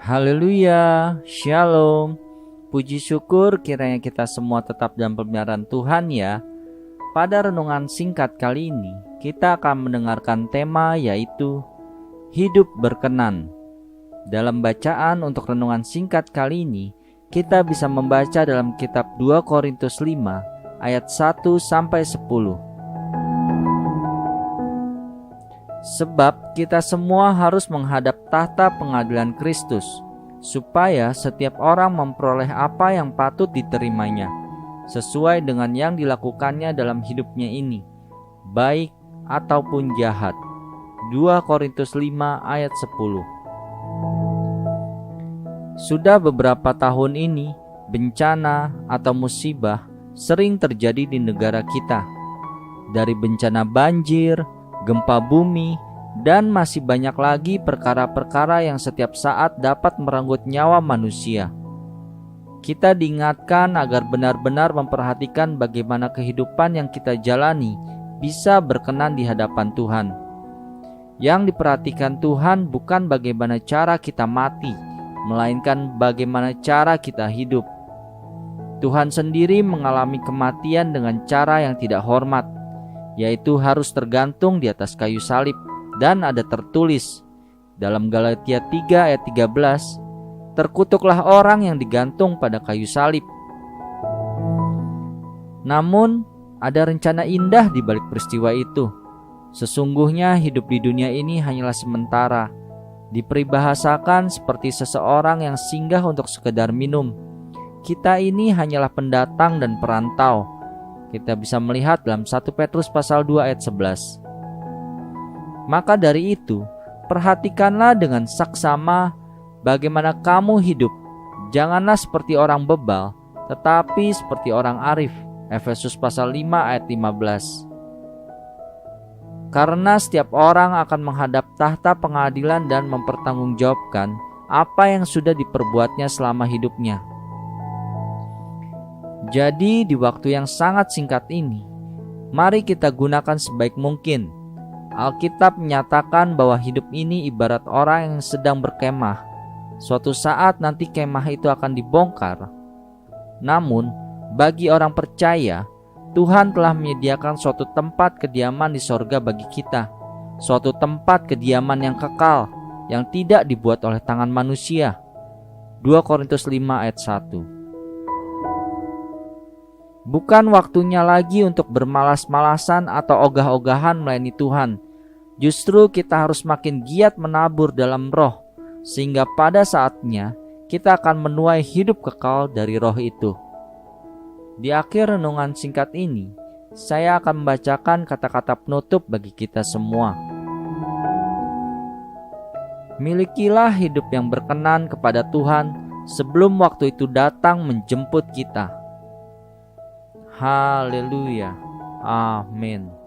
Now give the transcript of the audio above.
Haleluya, Shalom. Puji syukur kiranya kita semua tetap dalam pemeliharaan Tuhan ya. Pada renungan singkat kali ini, kita akan mendengarkan tema yaitu Hidup Berkenan. Dalam bacaan untuk renungan singkat kali ini, kita bisa membaca dalam kitab 2 Korintus 5 ayat 1-10. Sebab kita semua harus menghadap tahta pengadilan Kristus, supaya setiap orang memperoleh apa yang patut diterimanya, sesuai dengan yang dilakukannya dalam hidupnya ini, baik ataupun jahat. 2 Korintus 5 ayat 10. Sudah beberapa tahun ini, bencana atau musibah sering terjadi di negara kita. Dari bencana banjir, gempa bumi, dan masih banyak lagi perkara-perkara yang setiap saat dapat merenggut nyawa manusia. Kita diingatkan agar benar-benar memperhatikan bagaimana kehidupan yang kita jalani bisa berkenan di hadapan Tuhan. Yang diperhatikan Tuhan bukan bagaimana cara kita mati, melainkan bagaimana cara kita hidup. Tuhan sendiri mengalami kematian dengan cara yang tidak hormat, yaitu harus tergantung di atas kayu salib, dan ada tertulis dalam Galatia 3 ayat 13, terkutuklah orang yang digantung pada kayu salib. Namun, ada rencana indah di balik peristiwa itu. Sesungguhnya hidup di dunia ini hanyalah sementara. Diperibahasakan seperti seseorang yang singgah untuk sekedar minum. Kita ini hanyalah pendatang dan perantau. Kita bisa melihat dalam 1 Petrus pasal 2 ayat 11. Maka dari itu, perhatikanlah dengan saksama bagaimana kamu hidup. Janganlah seperti orang bebal, tetapi seperti orang arif. Efesus pasal 5 ayat 15. Karena setiap orang akan menghadap tahta pengadilan dan mempertanggungjawabkan apa yang sudah diperbuatnya selama hidupnya. Jadi di waktu yang sangat singkat ini, mari kita gunakan sebaik mungkin. Alkitab menyatakan bahwa hidup ini ibarat orang yang sedang berkemah. Suatu saat nanti kemah itu akan dibongkar. Namun, bagi orang percaya, Tuhan telah menyediakan suatu tempat kediaman di sorga bagi kita. Suatu tempat kediaman yang kekal, yang tidak dibuat oleh tangan manusia. 2 Korintus 5 ayat 1. Bukan waktunya lagi untuk bermalas-malasan atau ogah-ogahan melayani Tuhan. Justru kita harus makin giat menabur dalam roh, sehingga pada saatnya kita akan menuai hidup kekal dari roh itu. Di akhir renungan singkat ini, saya akan membacakan kata-kata penutup bagi kita semua. Milikilah hidup yang berkenan kepada Tuhan sebelum waktu itu datang menjemput kita. Haleluya. Amin.